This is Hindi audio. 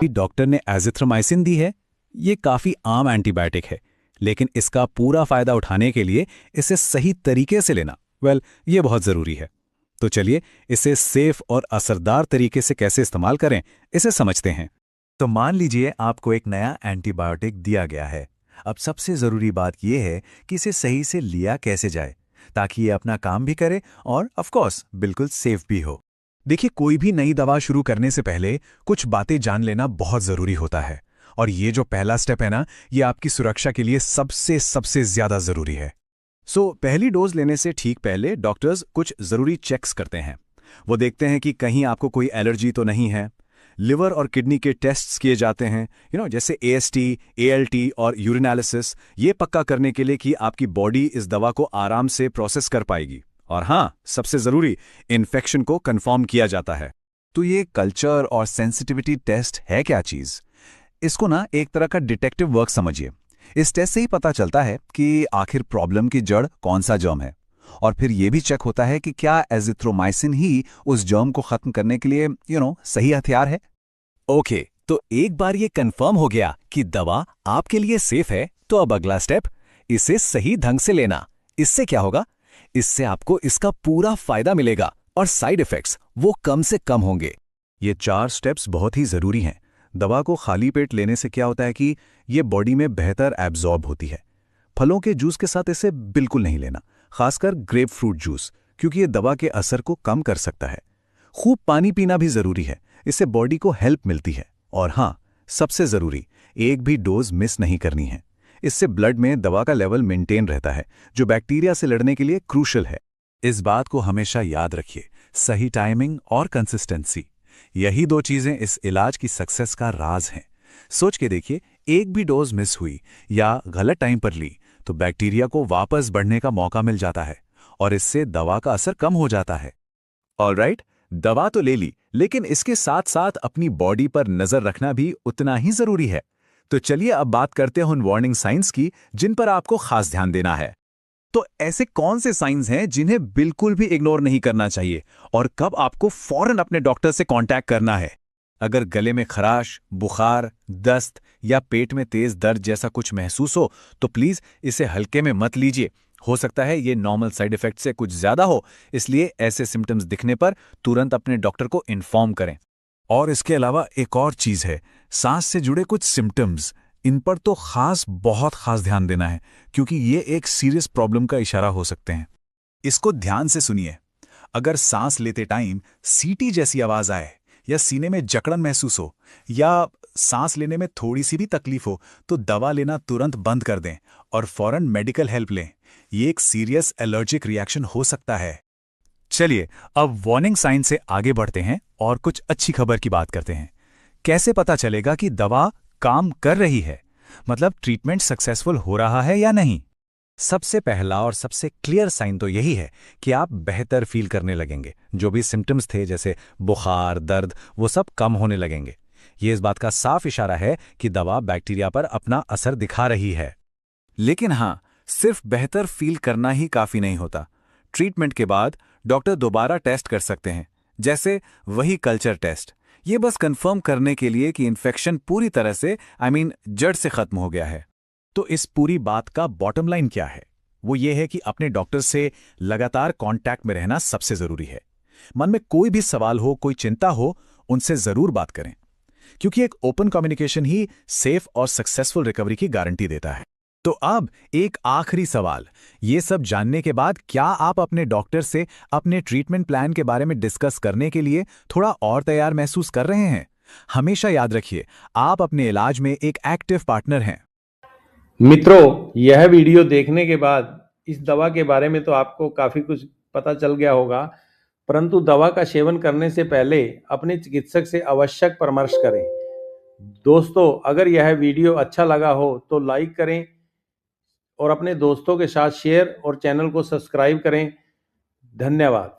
डॉक्टर ने एजिथ्रोमाइसिन दी है। ये काफ़ी आम एंटीबायोटिक है, लेकिन इसका पूरा फायदा उठाने के लिए इसे सही तरीके से लेना ये बहुत ज़रूरी है। तो चलिए इसे सेफ और असरदार तरीके से कैसे इस्तेमाल करें, इसे समझते हैं। तो मान लीजिए आपको एक नया एंटीबायोटिक दिया गया है। अब सबसे ज़रूरी बात यह है कि इसे सही से लिया कैसे जाए, ताकि ये अपना काम भी करे और ऑफ कोर्स बिल्कुल सेफ भी हो। देखिए, कोई भी नई दवा शुरू करने से पहले कुछ बातें जान लेना बहुत ज़रूरी होता है। और ये जो पहला स्टेप है ना, ये आपकी सुरक्षा के लिए सबसे सबसे ज़्यादा ज़रूरी है। पहली डोज लेने से ठीक पहले डॉक्टर्स कुछ ज़रूरी चेक्स करते हैं। वो देखते हैं कि कहीं आपको कोई एलर्जी तो नहीं है। लिवर और किडनी के टेस्ट्स किए जाते हैं, जैसे AST, ALT और यूरिनालिसिस, ये पक्का करने के लिए कि आपकी बॉडी इस दवा को आराम से प्रोसेस कर पाएगी। और हाँ, सबसे ज़रूरी, इन्फेक्शन को कंफर्म किया जाता है। तो ये कल्चर और सेंसिटिविटी टेस्ट है क्या चीज़? इसको ना एक तरह का डिटेक्टिव वर्क समझिए। इस टेस्ट से ही पता चलता है कि आखिर प्रॉब्लम की जड़ कौन सा जर्म है, और फिर यह भी चेक होता है कि क्या एजिथ्रोमाइसिन ही उस जर्म को खत्म करने के लिए सही हथियार है। ओके, तो एक बार ये कंफर्म हो गया कि दवा आपके लिए सेफ है, तो अब अगला स्टेप, इसे सही ढंग से लेना। इससे क्या होगा? इससे आपको इसका पूरा फायदा मिलेगा और साइड इफेक्ट्स वो कम से कम होंगे। ये 4 स्टेप्स बहुत ही ज़रूरी हैं। दवा को खाली पेट लेने से क्या होता है कि ये बॉडी में बेहतर एब्जॉर्ब होती है। फलों के जूस के साथ इसे बिल्कुल नहीं लेना, खासकर ग्रेप फ्रूट जूस, क्योंकि ये दवा के असर को कम कर सकता है। खूब पानी पीना भी ज़रूरी है, इससे बॉडी को हेल्प मिलती है। और हाँ, सबसे ज़रूरी, एक भी डोज मिस नहीं करनी है। इससे ब्लड में दवा का लेवल मेंटेन रहता है, जो बैक्टीरिया से लड़ने के लिए क्रूशल है। इस बात को हमेशा याद रखिए, सही टाइमिंग और कंसिस्टेंसी, यही 2 चीज़ें इस इलाज की सक्सेस का राज हैं। सोच के देखिए, एक भी डोज मिस हुई या गलत टाइम पर ली तो बैक्टीरिया को वापस बढ़ने का मौका मिल जाता है और इससे दवा का असर कम हो जाता है। ऑलराइट, दवा तो ले ली, लेकिन इसके साथ साथ अपनी बॉडी पर नजर रखना भी उतना ही जरूरी है। तो चलिए अब बात करते हैं उन वार्निंग साइंस की जिन पर आपको खास ध्यान देना है। तो ऐसे कौन से साइंस हैं जिन्हें बिल्कुल भी इग्नोर नहीं करना चाहिए और कब आपको फौरन अपने डॉक्टर से कांटेक्ट करना है? अगर गले में खराश, बुखार, दस्त या पेट में तेज दर्द जैसा कुछ महसूस हो तो प्लीज इसे हल्के में मत लीजिए। हो सकता है ये नॉर्मल साइड इफेक्ट से कुछ ज्यादा हो, इसलिए ऐसे सिम्टम्स दिखने पर तुरंत अपने डॉक्टर को इन्फॉर्म करें। और इसके अलावा एक और चीज़ है, सांस से जुड़े कुछ सिम्टम्स, इन पर तो बहुत खास ध्यान देना है, क्योंकि ये एक सीरियस प्रॉब्लम का इशारा हो सकते हैं। इसको ध्यान से सुनिए। अगर सांस लेते टाइम सीटी जैसी आवाज आए या सीने में जकड़न महसूस हो या सांस लेने में थोड़ी सी भी तकलीफ हो तो दवा लेना तुरंत बंद कर दें और फौरन मेडिकल हेल्प लें। ये एक सीरियस एलर्जिक रिएक्शन हो सकता है। चलिए अब वार्निंग साइन से आगे बढ़ते हैं और कुछ अच्छी खबर की बात करते हैं। कैसे पता चलेगा कि दवा काम कर रही है, मतलब ट्रीटमेंट सक्सेसफुल हो रहा है या नहीं? सबसे पहला और सबसे क्लियर साइन तो यही है कि आप बेहतर फील करने लगेंगे। जो भी सिम्टम्स थे जैसे बुखार, दर्द, वो सब कम होने लगेंगे। ये इस बात का साफ इशारा है कि दवा बैक्टीरिया पर अपना असर दिखा रही है। लेकिन हाँ, सिर्फ बेहतर फील करना ही काफी नहीं होता। ट्रीटमेंट के बाद डॉक्टर दोबारा टेस्ट कर सकते हैं, जैसे वही कल्चर टेस्ट। ये बस कंफर्म करने के लिए कि इन्फेक्शन पूरी तरह से जड़ से खत्म हो गया है। तो इस पूरी बात का बॉटम लाइन क्या है? वो ये है कि अपने डॉक्टर से लगातार कांटेक्ट में रहना सबसे जरूरी है। मन में कोई भी सवाल हो, कोई चिंता हो, उनसे जरूर बात करें, क्योंकि एक ओपन कम्युनिकेशन ही सेफ और सक्सेसफुल रिकवरी की गारंटी देता है। तो अब एक आखिरी सवाल, ये सब जानने के बाद क्या आप अपने डॉक्टर से अपने ट्रीटमेंट प्लान के बारे में डिस्कस करने के लिए थोड़ा और तैयार महसूस कर रहे हैं? हमेशा याद रखिए, आप अपने इलाज में एक एक्टिव पार्टनर हैं। मित्रों, यह वीडियो देखने के बाद इस दवा के बारे में तो आपको काफ़ी कुछ पता चल गया होगा, परंतु दवा का सेवन करने से पहले अपने चिकित्सक से आवश्यक परामर्श करें। दोस्तों, अगर यह वीडियो अच्छा लगा हो तो लाइक करें और अपने दोस्तों के साथ शेयर और चैनल को सब्सक्राइब करें। धन्यवाद।